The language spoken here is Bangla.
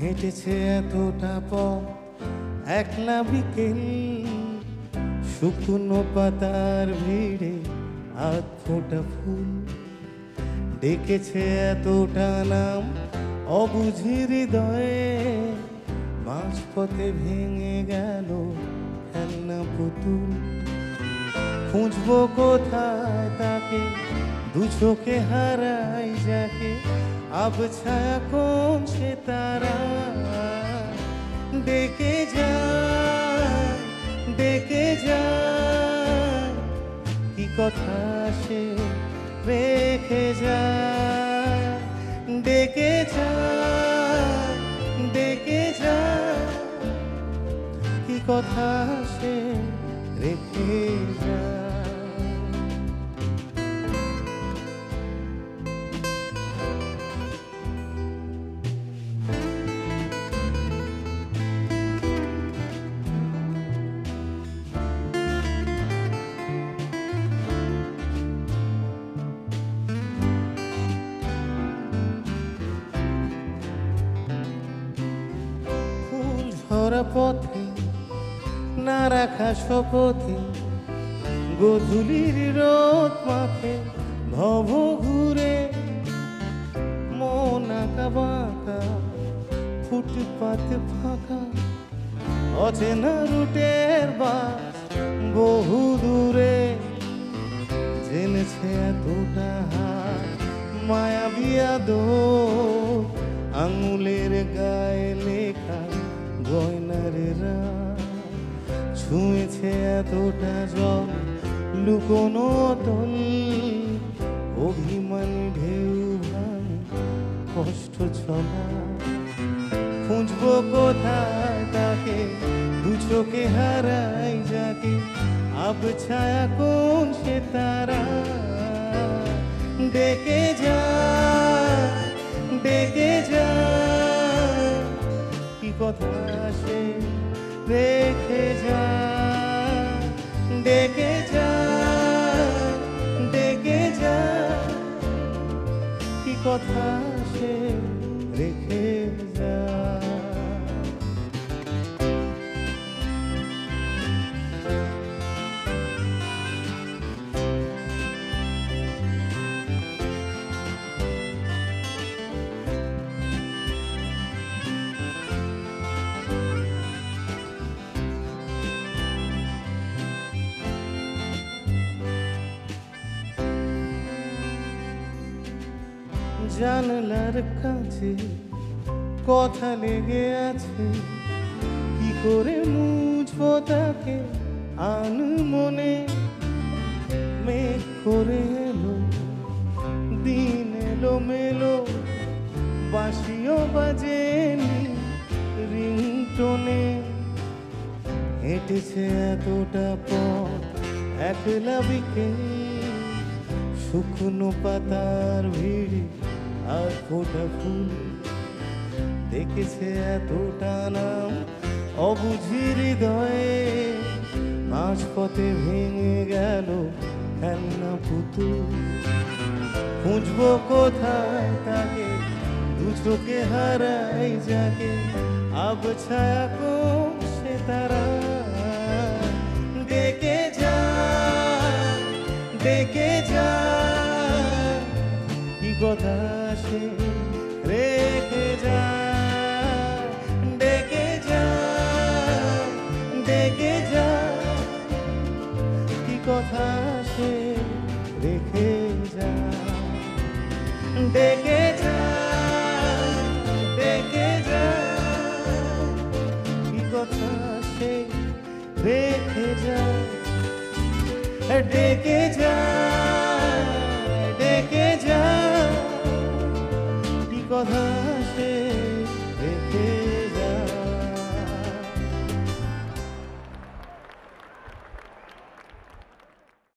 হেঁটেছে এতটা পথ একলা বিকেল, শুকনো পাতার ভিড়ে আধ ফোঁটা ফুল। ডেকেছে এতটা নাম অবুঝি হৃদয়ে, মাঝপথে ভেঙে গেল খেলনা পুতুল। খুঁজবো কোথায় তাকে, দু চোখে হারাই যাকে, আব ছায়া কোন সে তারা। ডেকে যায়, ডেকে যায়, কি কথা সে রেখে যায়। ডেকে যায়, ডেকে যায়, কি কথা সে রেখে যায়। ধরা পথে না রাখা শপথে, গোধূলির রোদ মাখে ভব ঘুরে। মন আঁকা বাঁকা, ফুটপাত ফাঁকা, অচেনা রুটের বাস বহু দূরে। জেনেছে এতটা হাত মায়াবী আদর, আঙুলের গায়ে লেখা গয়নার রাত। ছুঁয়েছে এতটা জল লুকোনো অতল, অভিমান ঢেউ ভাঙ কষ্ট ছলা। খুঁজবো কোথায় তাকে, দু চোখে হারাই যাকে, আব ছায়া কোন সে তারা। ডেকে যায়, ডেকে যায়, কি কথা সে রেখে যায়। ডেকে যায়, ডেকে যায়, কি কথা সে রেখে যায়। জানলার কাছে কথা লেগে আছে, কি করে মুছবো তাকে আন মনে। মেঘ করে এলো দিন এলো মেলো, বাঁশিও বাজেনি রিংটোনে। হেঁটেছে এতটা পথ একলা বিকেল, শুকনো পাতার ভিড়ে আর ফোটা ফুল। দেখেছে এতটা নাম অবুঝি হৃদয়ে, মাঝপথে ভেঙে গেল খেলনা পুতুল। খুঁজবো কোথায় তাকে, দু চোখে হারাই যাকে, আব ছায়া কোন সে তারা। ডেকে যায়, ডেকে যায়, কি কথা সে রেখে যায়। ডেকে যায়, ডেকে যায়, কি কথা সে রেখে যায়। ডেকে যায়, ডেকে যায়, কি কথা সে রেখে যায়। ডেকে যায়, ডেকে যায়, কি কথা সে